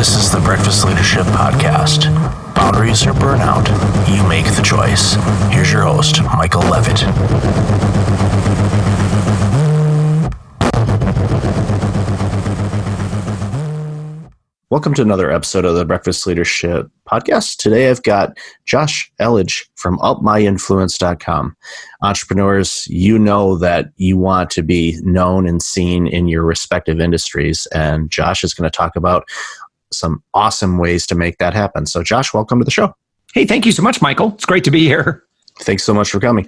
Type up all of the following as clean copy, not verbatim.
This is the Breakfast Leadership Podcast. Boundaries or burnout, you make the choice. Here's your host, Michael Levitt. Welcome to another episode of the Breakfast Leadership Podcast. Today I've got Josh Elledge from upmyinfluence.com. Entrepreneurs, you know that you want to be known and seen in your respective industries, and Josh is going to talk about some awesome ways to make that happen. So Josh, welcome to the show. Hey, thank you so much, Michael. It's great to be here. Thanks so much for coming.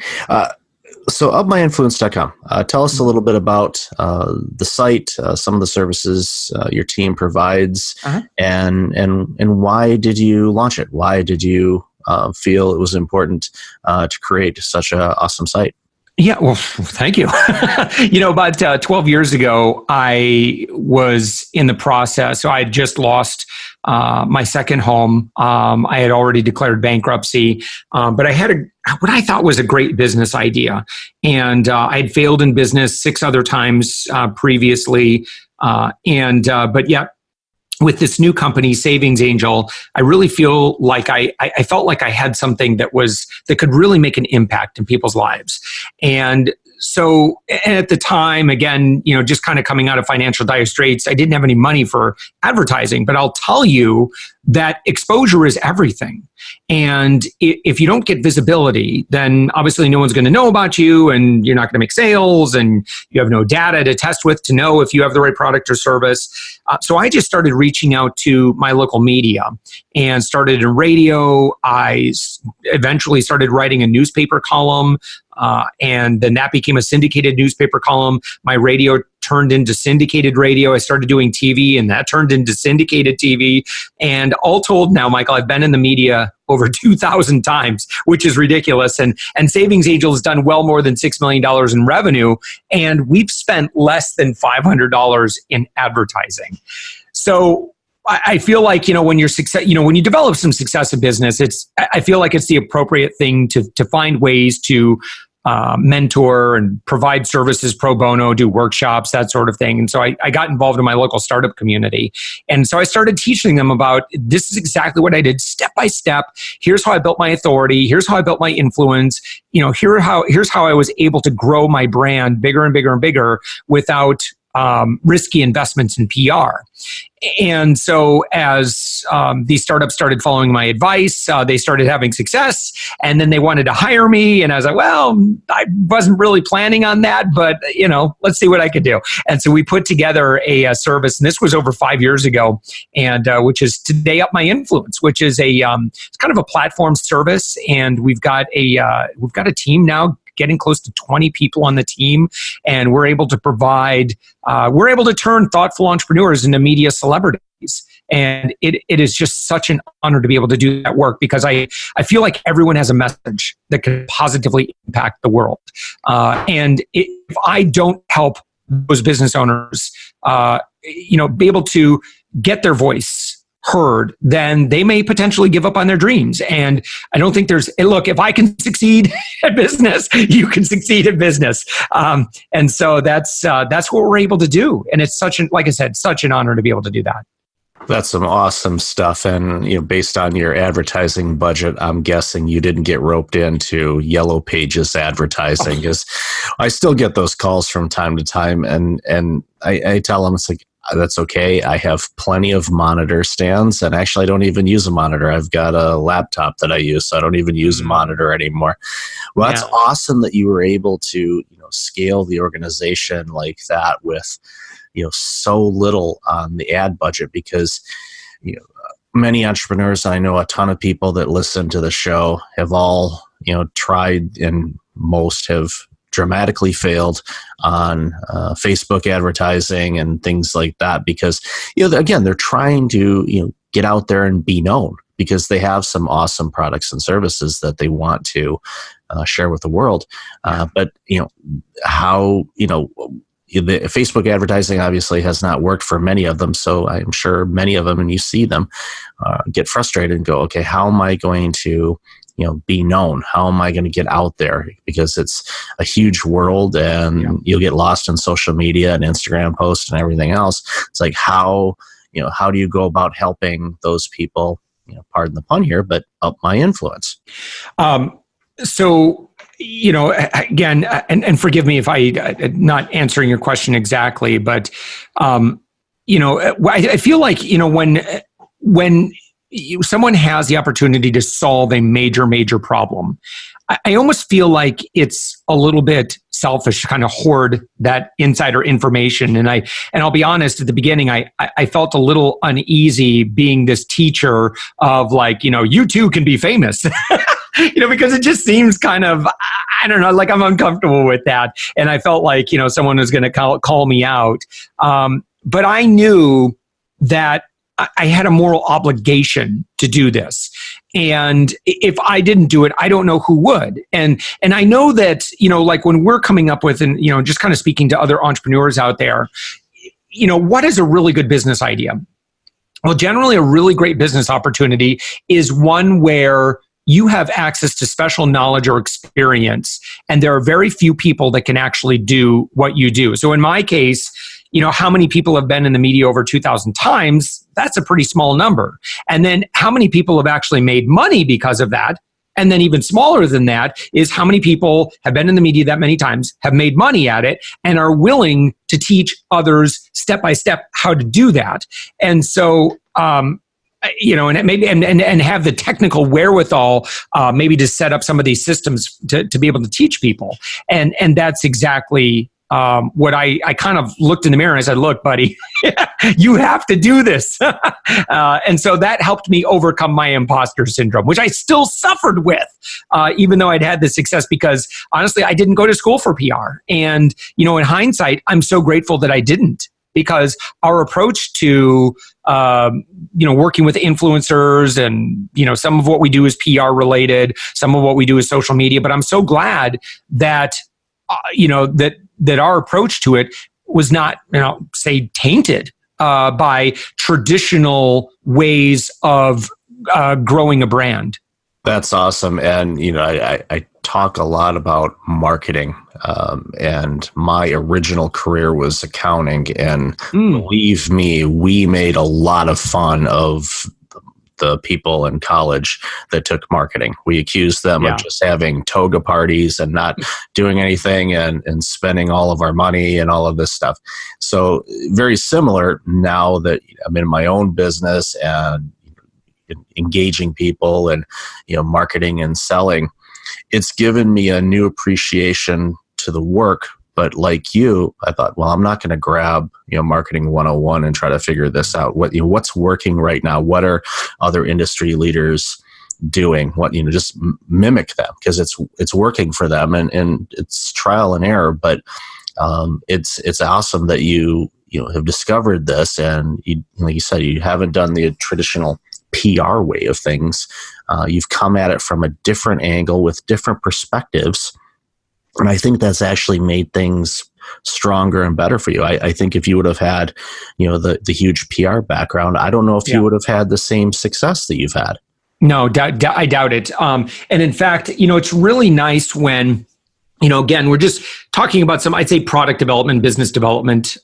So upmyinfluence.com, tell us a little bit about the site, some of the services your team provides, and why did you launch it? Why did you feel it was important to create such an awesome site? Yeah, well, thank you. About 12 years ago, I was in the process. So I had just lost my second home. I had already declared bankruptcy, but I had what I thought was a great business idea. And I had failed in business 6 other times previously. But yet, with this new company, Savings Angel, I really feel like I felt like I had something that could really make an impact in people's lives. And so at the time, again, just kind of coming out of financial dire straits, I didn't have any money for advertising, but I'll tell you that exposure is everything. And if you don't get visibility, then obviously no one's going to know about you, and you're not going to make sales, and you have no data to test with to know if you have the right product or service. So I just started reaching out to my local media and started in radio. I eventually started writing a newspaper column, and then that became a syndicated newspaper column. My radio turned into syndicated radio. I started doing TV, and that turned into syndicated TV. And all told now, Michael, I've been in the media over 2,000 times, which is ridiculous. And Savings Angel has done well more than $6 million in revenue, and we've spent less than $500 in advertising. So I feel like, when you're when you develop some success in business, I feel like it's the appropriate thing to find ways to mentor and provide services pro bono, do workshops, that sort of thing. And so I got involved in my local startup community. And so I started teaching them about, this is exactly what I did step by step. Here's how I built my authority. Here's how I built my influence. Here's how I was able to grow my brand bigger and bigger and bigger without risky investments in PR. And so as these startups started following my advice, they started having success, and then they wanted to hire me. And I was like, well, I wasn't really planning on that, but let's see what I could do. And so we put together a service, and this was over 5 years ago, and which is today Up My Influence, which is it's kind of a platform service, and we've got a team now, getting close to 20 people on the team, and we're able to turn thoughtful entrepreneurs into media celebrities. And it is just such an honor to be able to do that work, because I feel like everyone has a message that can positively impact the world. And if I don't help those business owners, be able to get their voice heard, then they may potentially give up on their dreams. And I don't think look, if I can succeed at business, you can succeed at business. And so that's what we're able to do. And it's like I said, such an honor to be able to do that. That's some awesome stuff. And, based on your advertising budget, I'm guessing you didn't get roped into Yellow Pages advertising, because I still get those calls from time to time. And I tell them, it's like, that's okay. I have plenty of monitor stands, and actually I don't even use a monitor. I've got a laptop that I use, so I don't even use a monitor anymore. Well, that's awesome that you were able to, scale the organization like that with, so little on the ad budget, because, many entrepreneurs, I know a ton of people that listen to the show have all, tried, and most have dramatically failed on Facebook advertising and things like that, because again, they're trying to get out there and be known, because they have some awesome products and services that they want to share with the world. But how the Facebook advertising obviously has not worked for many of them, so I'm sure many of them, and you see them, get frustrated and go, okay, how am I going to be known? How am I going to get out there? Because it's a huge world, and you'll get lost in social media and Instagram posts and everything else. It's like, how how do you go about helping those people, pardon the pun here, but up my influence? So, again, and forgive me if not answering your question exactly, but, I feel like, when someone has the opportunity to solve a major problem, I almost feel like it's a little bit selfish to kind of hoard that insider information. And I'll be honest, at the beginning, I felt a little uneasy being this teacher of like, you too can be famous, because it just seems kind of, I don't know, like I'm uncomfortable with that. And I felt like, someone was going to call me out. But I knew that I had a moral obligation to do this. And if I didn't do it, I don't know who would. And I know that, like when we're coming up with, and, just kind of speaking to other entrepreneurs out there, what is a really good business idea? Well, generally a really great business opportunity is one where you have access to special knowledge or experience, and there are very few people that can actually do what you do. So in my case, how many people have been in the media over 2,000 times? That's a pretty small number. And then how many people have actually made money because of that? And then even smaller than that is how many people have been in the media that many times, have made money at it, and are willing to teach others step by step how to do that. And so, and maybe and have the technical wherewithal, maybe to set up some of these systems to be able to teach people. And that's exactly what I kind of looked in the mirror and I said, look, buddy, you have to do this. And so that helped me overcome my imposter syndrome, which I still suffered with, even though I'd had the success, because honestly, I didn't go to school for PR. And, in hindsight, I'm so grateful that I didn't, because our approach to, working with influencers and, some of what we do is PR related, some of what we do is social media, but I'm so glad that, that our approach to it was not, say, tainted by traditional ways of growing a brand. That's awesome. And, I talk a lot about marketing, and my original career was accounting. And believe me, we made a lot of fun of the people in college that took marketing. We accused them of just having toga parties and not doing anything and spending all of our money and all of this stuff. So very similar now that I'm in my own business and engaging people and, marketing and selling. It's given me a new appreciation to the work. But like you, I thought, well, I'm not going to grab, marketing 101 and try to figure this out. What's working right now? What are other industry leaders doing? What, just mimic them, because it's working for them, and it's trial and error. But it's awesome that you have discovered this, and like you said, you haven't done the traditional PR way of things. You've come at it from a different angle with different perspectives. And I think that's actually made things stronger and better for you. I think if you would have had, the huge PR background, I don't know if you would have had the same success that you've had. No, I doubt it. And in fact, it's really nice when, again, we're just talking about some, I'd say, product development, business development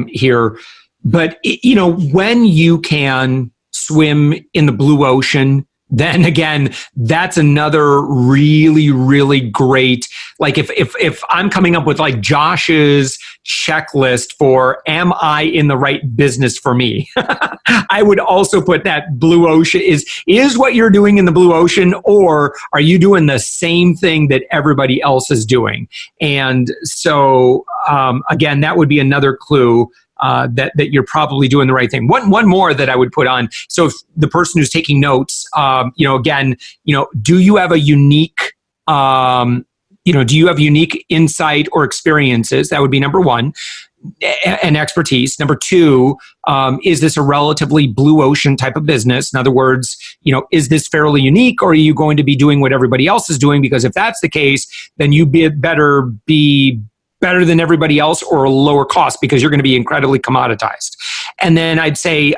here. But, when you can swim in the blue ocean, then again, that's another really, really great, like if I'm coming up with like Josh's checklist for, am I in the right business for me? I would also put that blue ocean is what you're doing in the blue ocean, or are you doing the same thing that everybody else is doing? And so, again, that would be another clue. That you're probably doing the right thing. One more that I would put on. So if the person who's taking notes, again, do you have a unique, do you have unique insight or experiences? That would be number one, and expertise. Number two, is this a relatively blue ocean type of business? In other words, is this fairly unique, or are you going to be doing what everybody else is doing? Because if that's the case, then you better be better than everybody else, or a lower cost, because you're going to be incredibly commoditized. And then I'd say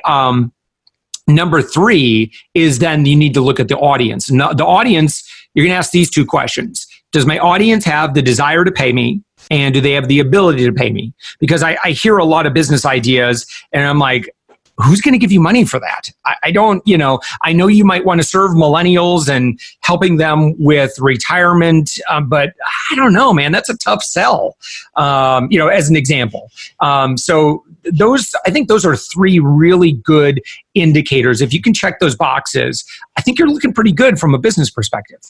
number three is then you need to look at the audience. Now, the audience, you're going to ask these two questions. Does my audience have the desire to pay me? And do they have the ability to pay me? Because I hear a lot of business ideas and I'm like, who's going to give you money for that? I don't, I know you might want to serve millennials and helping them with retirement, but I don't know, man, that's a tough sell, as an example. So I think those are three really good indicators. If you can check those boxes, I think you're looking pretty good from a business perspective.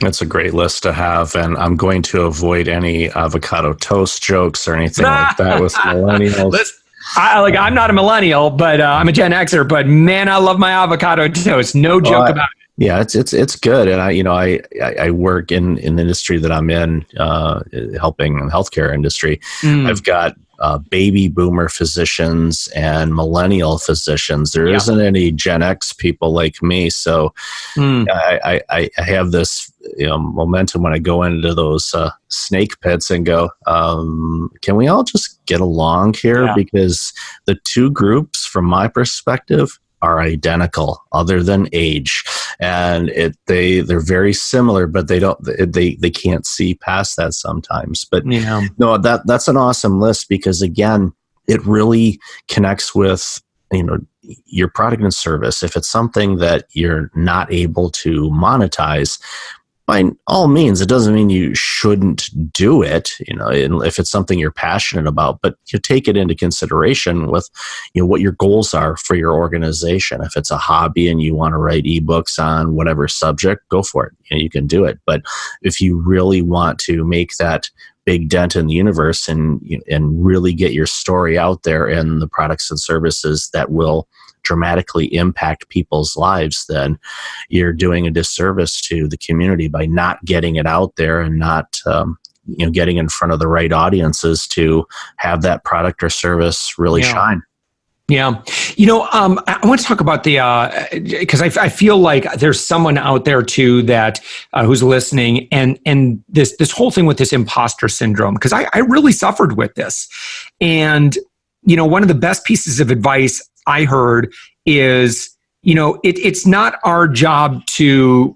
That's a great list to have, and I'm going to avoid any avocado toast jokes or anything like that with millennials. I'm not a millennial, but I'm a Gen Xer. But man, I love my avocado toast. No joke about it. Yeah, it's good, and I work in the industry that I'm in, helping in the healthcare industry. I've got baby boomer physicians and millennial physicians. There isn't any Gen X people like me, so I have this momentum when I go into those snake pits and go, can we all just get along here? Yeah. Because the two groups, from my perspective, are identical other than age, and they're very similar, but they can't see past that sometimes. But no, that's an awesome list, because again, it really connects with your product and service. If it's something that you're not able to monetize, by all means, it doesn't mean you shouldn't do it, if it's something you're passionate about, but you take it into consideration with, what your goals are for your organization. If it's a hobby and you want to write ebooks on whatever subject, go for it. You can do it. But if you really want to make that big dent in the universe and really get your story out there and the products and services that will dramatically impact people's lives, then you're doing a disservice to the community by not getting it out there and not getting in front of the right audiences to have that product or service really shine. Yeah. I want to talk about because I feel like there's someone out there too that who's listening, and this whole thing with this imposter syndrome, because I really suffered with this. And, one of the best pieces of advice I heard is, it's not our job to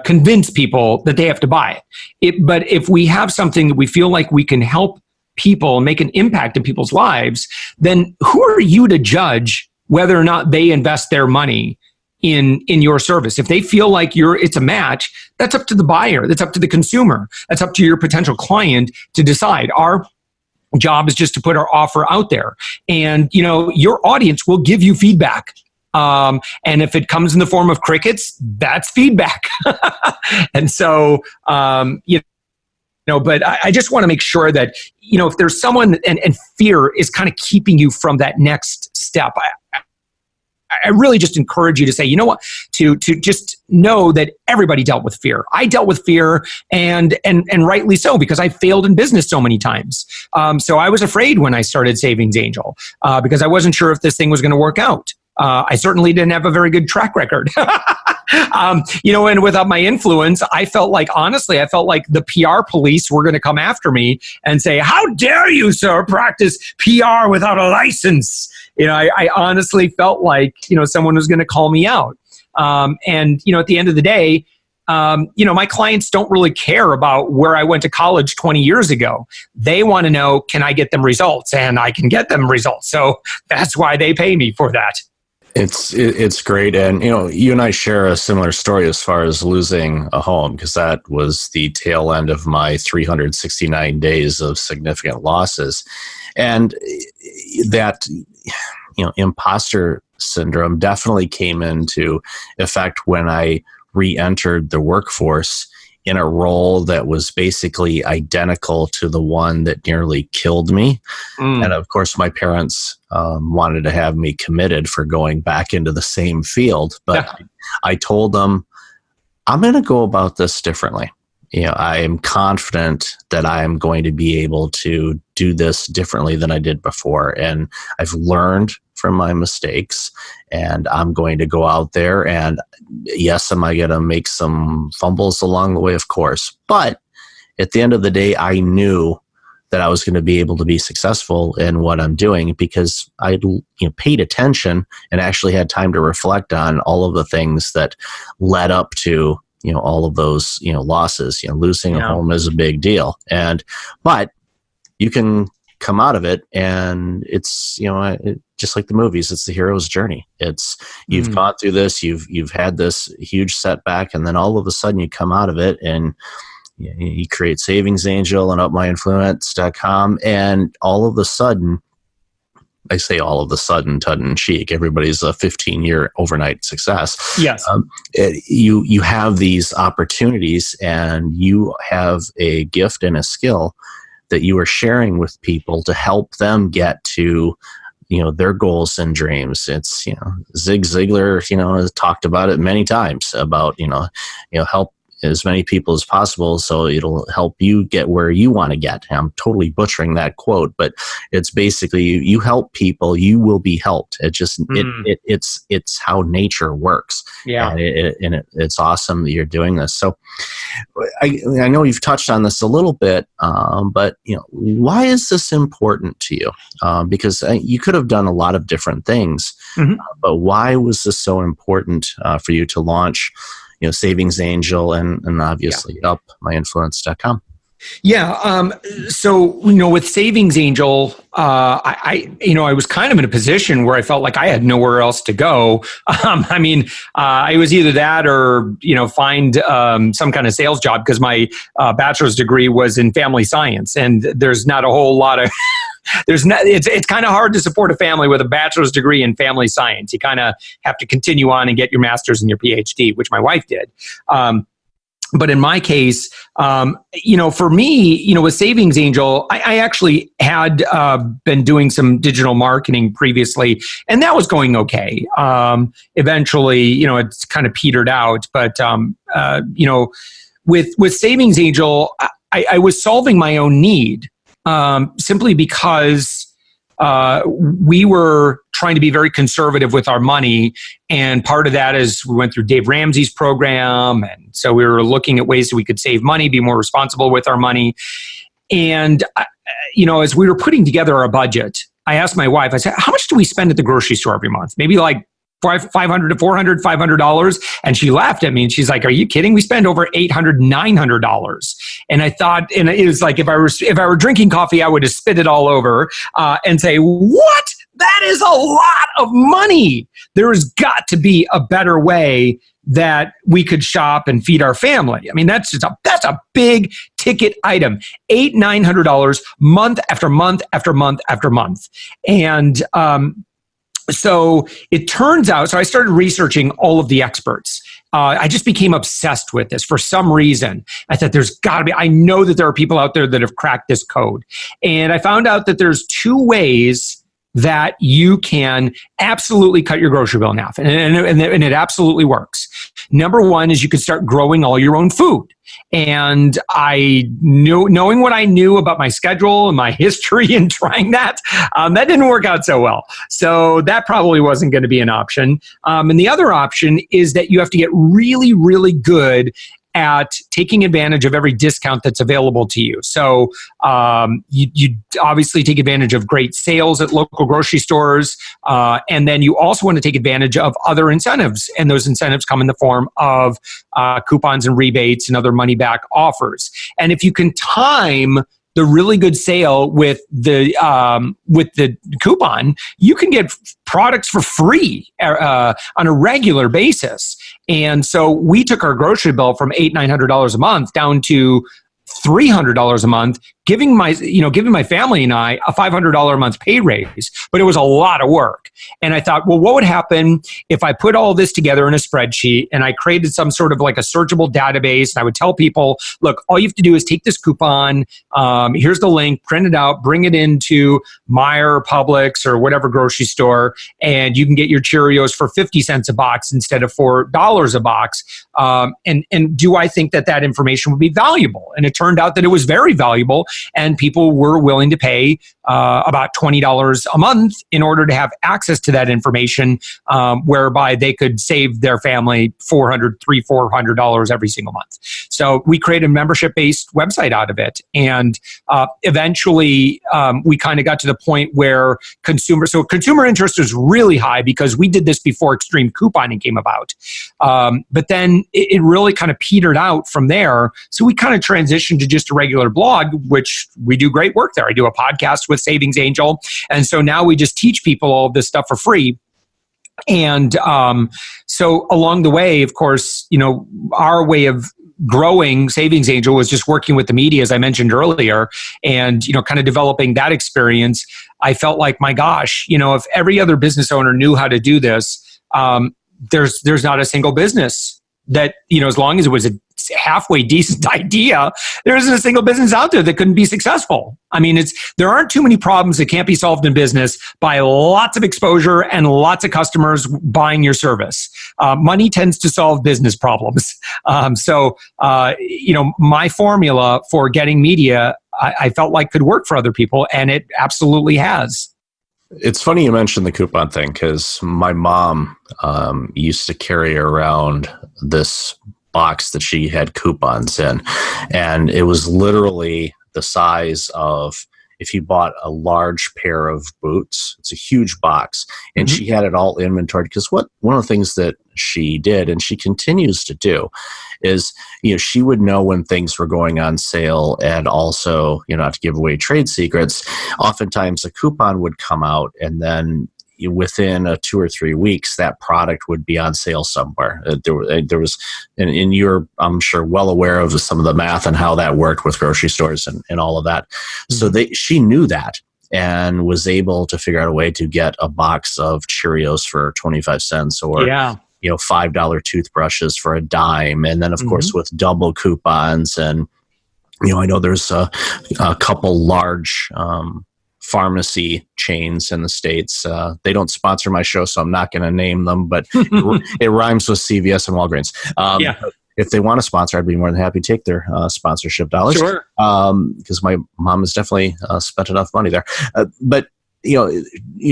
convince people that they have to buy it. But if we have something that we feel like we can help people and make an impact in people's lives, then who are you to judge whether or not they invest their money in your service? If they feel like it's a match, that's up to the buyer. That's up to the consumer. That's up to your potential client to decide. Our job is just to put our offer out there, and your audience will give you feedback. And if it comes in the form of crickets, that's feedback. And so, but I just want to make sure that, if there's someone and fear is kind of keeping you from that next step, I really just encourage you to say, to just know that everybody dealt with fear. I dealt with fear, and rightly so, because I failed in business so many times. So I was afraid when I started Savings Angel, because I wasn't sure if this thing was going to work out. I certainly didn't have a very good track record. And without my influence, I felt like the PR police were going to come after me and say, "How dare you, sir, practice PR without a license?" I honestly felt like, someone was going to call me out. And at the end of the day, my clients don't really care about where I went to college 20 years ago. They want to know, can I get them results? And I can get them results. So that's why they pay me for that. It's great. And, you and I share a similar story as far as losing a home, because that was the tail end of my 369 days of significant losses. And that, imposter syndrome definitely came into effect when I re-entered the workforce in a role that was basically identical to the one that nearly killed me. And of course, my parents wanted to have me committed for going back into the same field. But I told them, I'm going to go about this differently. I am confident that I am going to be able to do this differently than I did before. And I've learned from my mistakes, and I'm going to go out there, and yes, am I going to make some fumbles along the way? Of course. But at the end of the day, I knew that I was going to be able to be successful in what I'm doing, because I paid attention and actually had time to reflect on all of the things that led up to all of those losses. Losing a home is a big deal, but you can come out of it, and it's just like the movies, it's the hero's journey. It's you've gone through this, you've had this huge setback, and then all of a sudden you come out of it and you create Savings Angel and upmyinfluence.com, and all of a sudden, I say all of a sudden, tongue in cheek, everybody's a 15-year overnight success. Yes. You have these opportunities, and you have a gift and a skill that you are sharing with people to help them get to their goals and dreams. It's Zig Ziglar has talked about it many times about help as many people as possible, so it'll help you get where you want to get. I'm totally butchering that quote, but it's basically you help people, you will be helped. It just it's how nature works. Yeah, and it's awesome that you're doing this. So I know you've touched on this a little bit, but why is this important to you? Because you could have done a lot of different things, but why was this so important for you to launch Savings Angel and obviously upmyinfluence.com? Yeah. So, with Savings Angel, I was kind of in a position where I felt like I had nowhere else to go. I was either that or, find some kind of sales job, because my bachelor's degree was in family science, and there's not a whole lot of it's kind of hard to support a family with a bachelor's degree in family science. You kind of have to continue on and get your master's and your PhD, which my wife did. But in my case, for me, with Savings Angel, I actually had been doing some digital marketing previously, and that was going okay. Eventually, it's kind of petered out. But, with Savings Angel, I was solving my own need. Simply because we were trying to be very conservative with our money. And part of that is we went through Dave Ramsey's program. And so we were looking at ways that we could save money, be more responsible with our money. And, as we were putting together our budget, I asked my wife, I said, how much do we spend at the grocery store every month? Maybe like $500 to $400, $500. And she laughed at me and she's like, are you kidding? We spend over $800, $900. And I thought, and it was like, if I were drinking coffee, I would have spit it all over and say, what? That is a lot of money. There has got to be a better way that we could shop and feed our family. I mean, that's a big ticket item. $800, $900 month after month after month after month. And, so it turns out, so I started researching all of the experts. I just became obsessed with this for some reason. I thought there's got to be, I know that there are people out there that have cracked this code. And I found out that there's two ways that you can absolutely cut your grocery bill in half. And it absolutely works. Number one is you could start growing all your own food. And knowing what I knew about my schedule and my history in trying that didn't work out so well. So that probably wasn't going to be an option. And the other option is that you have to get really, really good at taking advantage of every discount that's available to you. So you obviously take advantage of great sales at local grocery stores. And then you also want to take advantage of other incentives. And those incentives come in the form of coupons and rebates and other money back offers. And if you can time the really good sale with the coupon, you can get products for free on a regular basis. And so we took our grocery bill from $800-900 a month down to $300 a month, giving my family and I a $500 a month pay raise, but it was a lot of work. And I thought, well, what would happen if I put all this together in a spreadsheet and I created some sort of like a searchable database, and I would tell people, look, all you have to do is take this coupon, here's the link, print it out, bring it into Meijer, Publix, or whatever grocery store, and you can get your Cheerios for 50 cents a box instead of $4 a box. And do I think that information would be valuable? And it turned out that it was very valuable. And people were willing to pay about $20 a month in order to have access to that information, whereby they could save their family $400 every single month. So we created a membership-based website out of it. And eventually, we kind of got to the point where consumer interest was really high because we did this before extreme couponing came about. But then it really kind of petered out from there. So we kind of transitioned to just a regular blog, which which we do great work there. I do a podcast with Savings Angel. And so now we just teach people all of this stuff for free. And so along the way, of course, our way of growing Savings Angel was just working with the media, as I mentioned earlier, and, kind of developing that experience. I felt like, my gosh, if every other business owner knew how to do this, there's not a single business that, as long as it was a halfway decent idea, there isn't a single business out there that couldn't be successful. I mean, there aren't too many problems that can't be solved in business by lots of exposure and lots of customers buying your service. Money tends to solve business problems. So my formula for getting media, I felt like could work for other people, and it absolutely has. It's funny you mentioned the coupon thing, because my mom used to carry around this box that she had coupons in, and it was literally the size of if you bought a large pair of boots. It's a huge box, and she had it all inventoried, because one of the things that she did, and she continues to do, is she would know when things were going on sale, and also not to give away trade secrets, oftentimes a coupon would come out, and then within 2 or 3 weeks, that product would be on sale somewhere. There was, and you're, I'm sure, well aware of some of the math and how that worked with grocery stores and all of that. So she knew that and was able to figure out a way to get a box of Cheerios for 25 cents or $5 toothbrushes for a dime. And then, of course, with double coupons. And, I know there's a couple large pharmacy chains in the States. They don't sponsor my show, so I'm not going to name them, but it rhymes with CVS and Walgreens. If they want to sponsor, I'd be more than happy to take their sponsorship dollars. Sure. Because my mom has definitely spent enough money there. But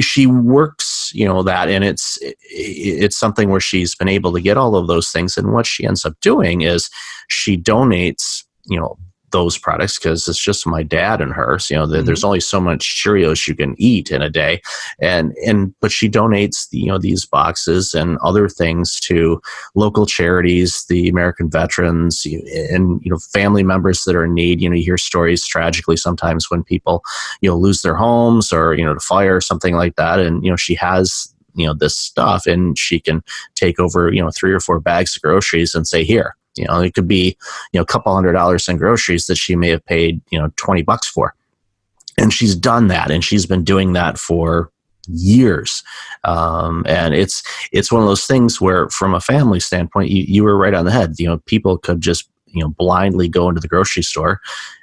she works, that, and it's something where she's been able to get all of those things. And what she ends up doing is she donates, those products, because it's just my dad and her. So, there's only so much Cheerios you can eat in a day, but she donates these boxes and other things to local charities, the American veterans, and family members that are in need. You hear stories tragically sometimes when people lose their homes or to fire or something like that, and she has this stuff, and she can take over 3 or 4 bags of groceries and say, here. It could be, a couple $100 in groceries that she may have paid, $20 for. And she's done that, and she's been doing that for years. And it's one of those things where, from a family standpoint, you were right on the head. People could just, blindly go into the grocery store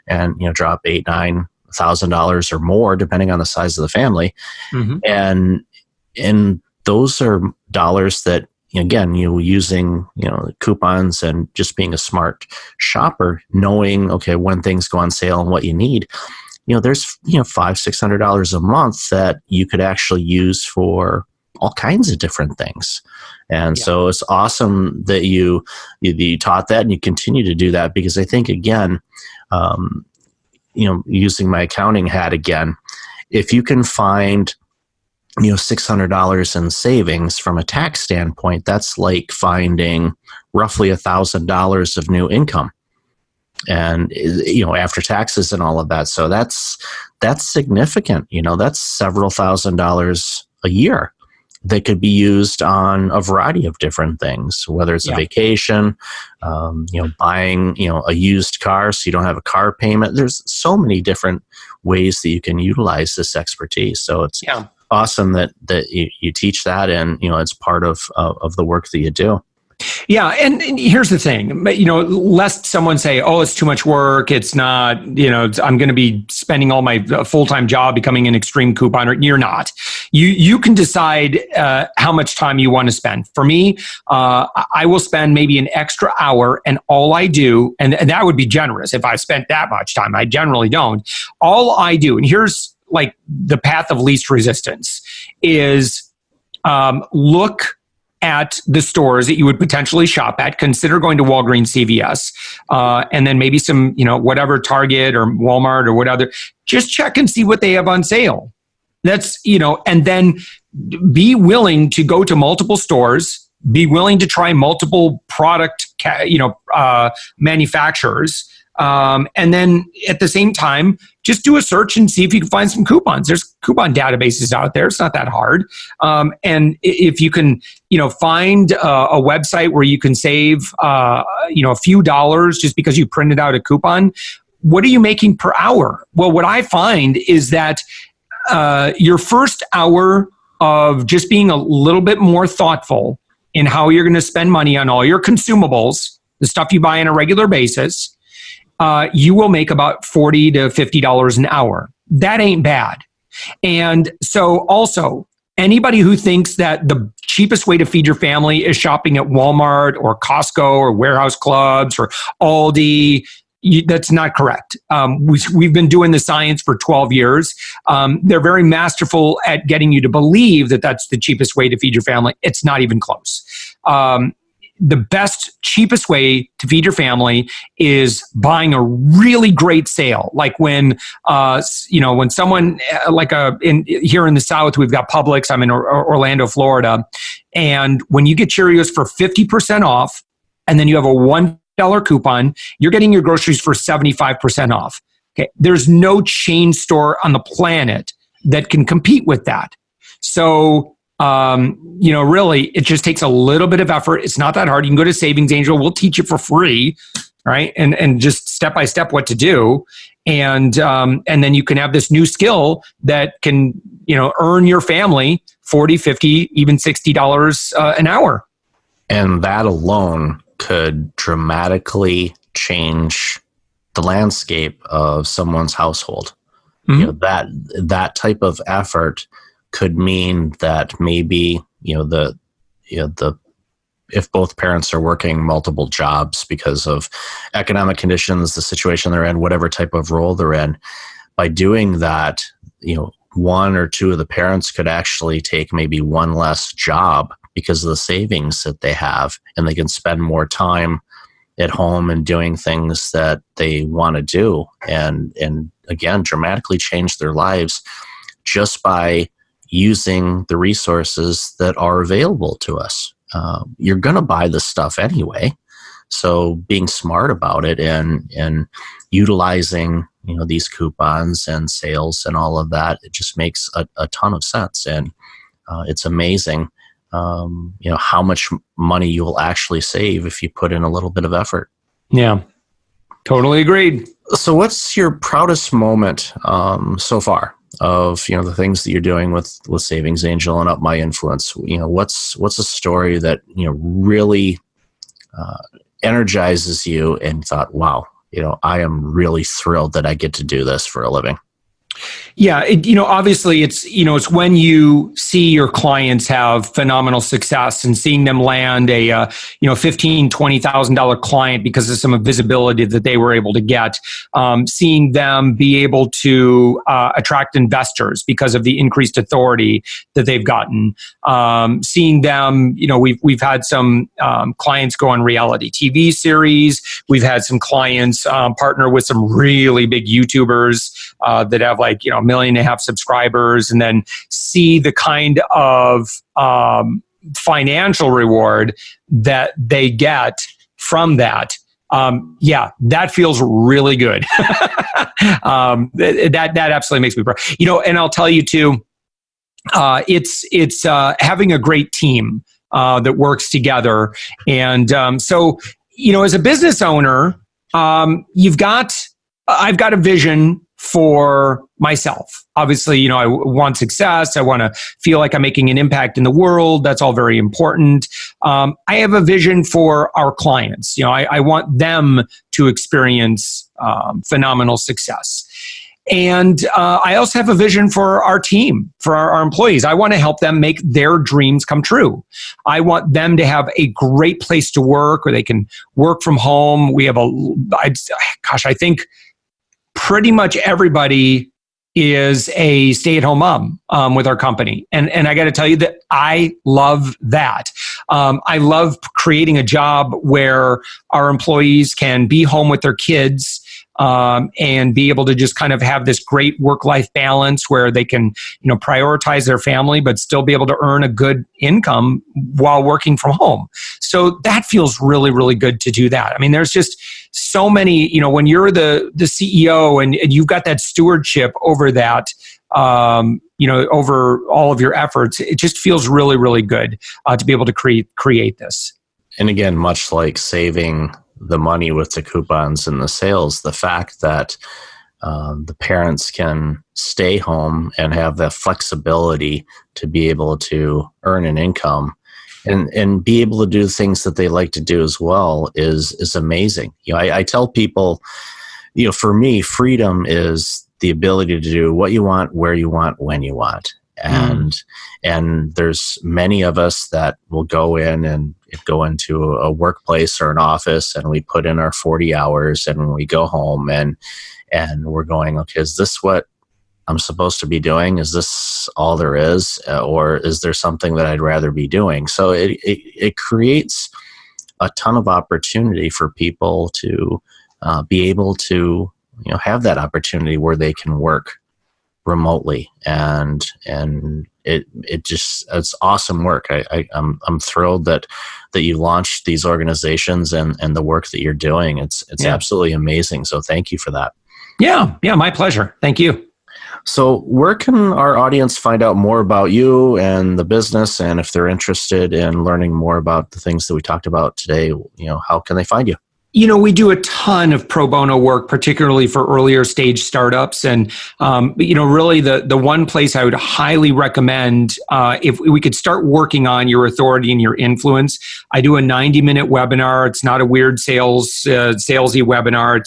and, drop $8,000-$9,000 or more, depending on the size of the family. And those are dollars that, again, using, coupons and just being a smart shopper, knowing, okay, when things go on sale and what you need, there's, $500-$600 a month that you could actually use for all kinds of different things. And so it's awesome that you taught that and you continue to do that, because I think, again, using my accounting hat again, if you can find $600 in savings from a tax standpoint, that's like finding roughly $1,000 of new income, and after taxes and all of that. So that's significant. That's several $1,000s a year that could be used on a variety of different things, whether it's a vacation, buying a used car so you don't have a car payment. There's so many different ways that you can utilize this expertise. So it's awesome that you teach that, and it's part of the work that you do. Yeah, and here's the thing, lest someone say, "Oh, it's too much work. It's not." I'm going to be spending all my full-time job becoming an extreme couponer. You're not. You can decide how much time you want to spend. For me, I will spend maybe an extra hour, and all I do, and that would be generous if I spent that much time. I generally don't. All I do, and here's like the path of least resistance, is look at the stores that you would potentially shop at. Consider going to Walgreens, CVS, and then maybe some, whatever, Target or Walmart or whatever. Just check and see what they have on sale. That's, and then be willing to go to multiple stores, be willing to try multiple product, manufacturers. And then at the same time, just do a search and see if you can find some coupons. There's coupon databases out there. It's not that hard. And if you can, find a website where you can save, a few dollars just because you printed out a coupon, what are you making per hour? Well, what I find is that your first hour of just being a little bit more thoughtful in how you're going to spend money on all your consumables, the stuff you buy on a regular basis, you will make about $40 to $50 an hour. That ain't bad. And so also, anybody who thinks that the cheapest way to feed your family is shopping at Walmart or Costco or warehouse clubs or Aldi, that's not correct. We've been doing the science for 12 years. They're very masterful at getting you to believe that that's the cheapest way to feed your family. It's not even close. The best, cheapest way to feed your family is buying a really great sale. Like when someone here in the South, we've got Publix. I'm in Orlando, Florida. And when you get Cheerios for 50% off, and then you have a $1 coupon, you're getting your groceries for 75% off. Okay. There's no chain store on the planet that can compete with that. So, really, it just takes a little bit of effort. It's not that hard. You can go to Savings Angel. We'll teach you for free, right? And just step by step what to do. And then you can have this new skill that can, earn your family $40, $50, even $60 an hour. And that alone could dramatically change the landscape of someone's household. Mm-hmm. That type of effort could mean that maybe if both parents are working multiple jobs because of economic conditions, the situation they're in, whatever type of role they're in, by doing that, one or two of the parents could actually take maybe one less job because of the savings that they have, and they can spend more time at home and doing things that they want to do, and again, dramatically change their lives just by using the resources that are available to us. You're going to buy this stuff anyway, so being smart about it and utilizing these coupons and sales and all of that, it just makes a ton of sense. And it's amazing how much money you will actually save if you put in a little bit of effort. Yeah, totally agreed. So what's your proudest moment so far of the things that you're doing with Savings Angel and Up My Influence? What's a story that really energizes you and thought, wow, I am really thrilled that I get to do this for a living? Yeah, obviously it's when you see your clients have phenomenal success and seeing them land a $15,000, $20,000 client because of some visibility that they were able to get, seeing them be able to attract investors because of the increased authority that they've gotten, seeing them, we've had some clients go on reality TV series. We've had some clients partner with some really big YouTubers that have 1.5 million subscribers, and then see the kind of financial reward that they get from that. That feels really good. That absolutely makes me proud. And I'll tell you too, it's having a great team that works together. And so, as a business owner, I've got a vision for myself. Obviously, I want success. I want to feel like I'm making an impact in the world. That's all very important. I have a vision for our clients. I want them to experience phenomenal success. And I also have a vision for our team, for our employees. I want to help them make their dreams come true. I want them to have a great place to work where they can work from home. We have I think pretty much everybody is a stay-at-home mom with our company. And I got to tell you that I love that. I love creating a job where our employees can be home with their kids and be able to just kind of have this great work-life balance where they can, prioritize their family, but still be able to earn a good income while working from home. So that feels really, really good to do that. I mean, there's just so many, when you're the CEO and you've got that stewardship over that, over all of your efforts, it just feels really, really good to be able to create this. And again, much like saving the money with the coupons and the sales, the fact that the parents can stay home and have that flexibility to be able to earn an income and be able to do things that they like to do as well is amazing. I tell people, for me, freedom is the ability to do what you want, where you want, when you want. And there's many of us that will go into a workplace or an office, and we put in our 40 hours, and when we go home and we're going, okay, is this what I'm supposed to be doing? Is this all there is? Or is there something that I'd rather be doing? So it creates a ton of opportunity for people to be able to have that opportunity where they can work remotely, and it's awesome work. I'm thrilled that you launched these organizations and the work that you're doing. It's absolutely amazing. So thank you for that. Yeah, my pleasure. Thank you. So where can our audience find out more about you and the business? And if they're interested in learning more about the things that we talked about today, how can they find you? We do a ton of pro bono work, particularly for earlier stage startups. And, really the one place I would highly recommend, if we could start working on your authority and your influence, I do a 90-minute webinar. It's not a weird salesy webinar.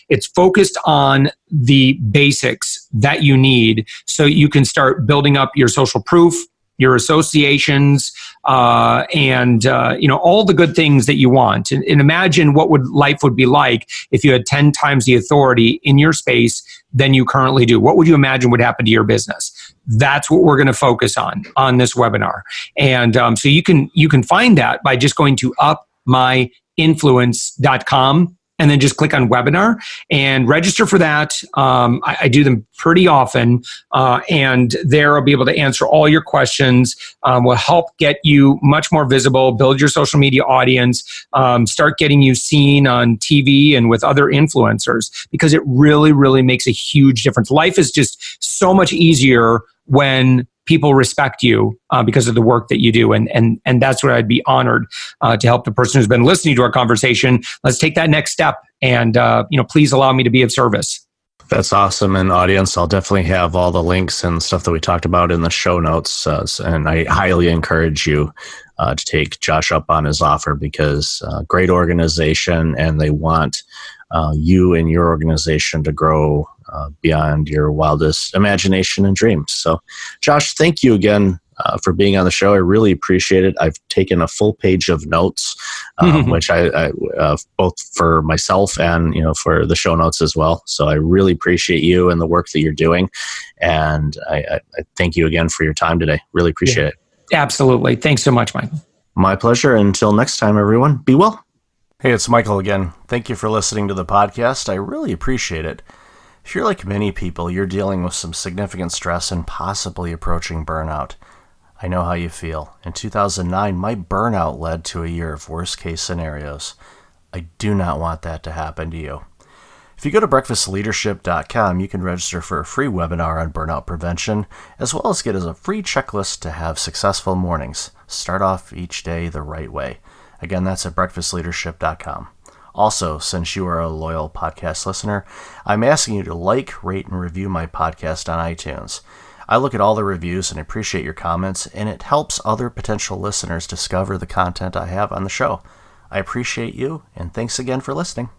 It's focused on the basics that you need so you can start building up your social proof, your associations, and all the good things that you want. And imagine what life would be like if you had 10 times the authority in your space than you currently do. What would you imagine would happen to your business? That's what we're going to focus on this webinar. And so you can find that by just going to upmyinfluence.com. And then just click on webinar and register for that. I do them pretty often. And there I'll be able to answer all your questions. Will help get you much more visible, build your social media audience, start getting you seen on TV and with other influencers, because it really, really makes a huge difference. Life is just so much easier when people respect you because of the work that you do. And that's what I'd be honored to help the person who's been listening to our conversation. Let's take that next step and, please allow me to be of service. That's awesome. And audience, I'll definitely have all the links and stuff that we talked about in the show notes. And I highly encourage you to take Josh up on his offer, because great organization, and they want you and your organization to grow beyond your wildest imagination and dreams. So, Josh, thank you again for being on the show. I really appreciate it. I've taken a full page of notes, which I both for myself and for the show notes as well. So I really appreciate you and the work that you're doing, and I thank you again for your time today. Really appreciate it. Absolutely. Thanks so much, Michael. My pleasure. Until next time, everyone, be well. Hey, it's Michael again. Thank you for listening to the podcast. I really appreciate it. If you're like many people, you're dealing with some significant stress and possibly approaching burnout. I know how you feel. In 2009, my burnout led to a year of worst-case scenarios. I do not want that to happen to you. If you go to breakfastleadership.com, you can register for a free webinar on burnout prevention, as well as get a free checklist to have successful mornings. Start off each day the right way. Again, that's at breakfastleadership.com. Also, since you are a loyal podcast listener, I'm asking you to like, rate, and review my podcast on iTunes. I look at all the reviews and appreciate your comments, and it helps other potential listeners discover the content I have on the show. I appreciate you, and thanks again for listening.